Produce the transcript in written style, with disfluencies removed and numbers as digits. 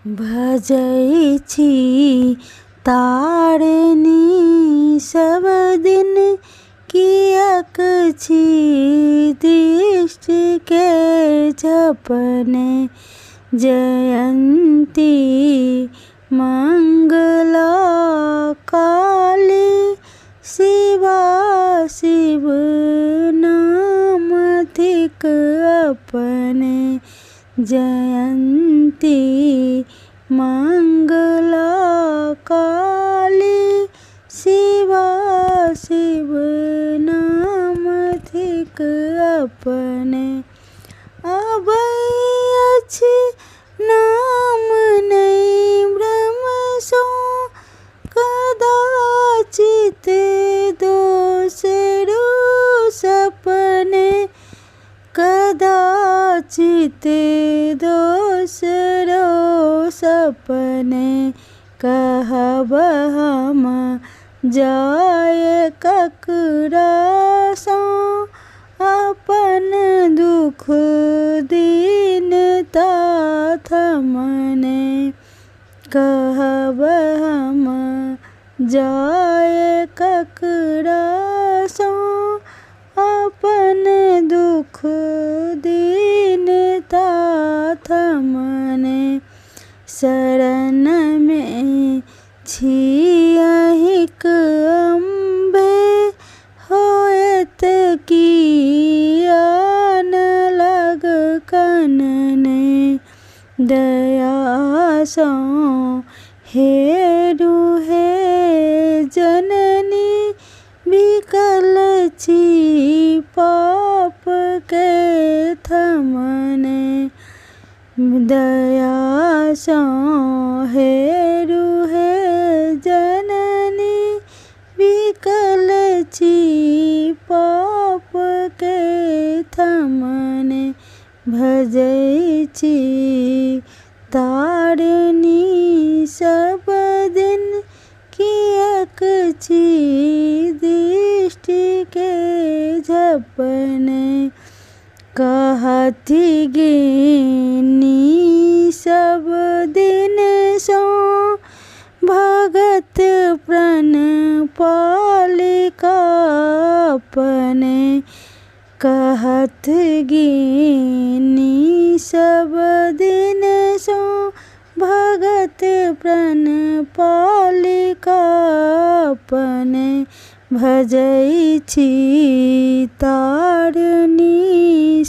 भजै छी तारनी सब दिन, किएक छी दृष्टि के झपने। जयंती मंगला काली, शिवा शिव नाम अधिक अपने। जयंती मंगला काली, शिवा शिव नाम अधिक अपने। अबै अछि नाम नहीं भ्रम सो, कदाचित दोसरो सपने। कदाचित दोसरो सपने, कहब हम जाय ककरा सो, अपन दुख दीनता थमने। कहब हम जाय ककरा सो, अपन दुख दीनता थमने। शरण में छी अहिंक अम्बे, होएत की आन लग कनने। दया सो हेरु हे जननी, बिकल छी पाप के थमने। दया सो हेरु हे जननी, बिकल छी पाप के थमने। भजै छी तारनी सब दिन, किएक छी दृष्टि के झपने। कहथि गिनी सब दिन सो, भगत प्रण पालिका अपने। कहत गिनी सब दिन सो, भगत प्रण पालिका अपने। भजै छी तारनी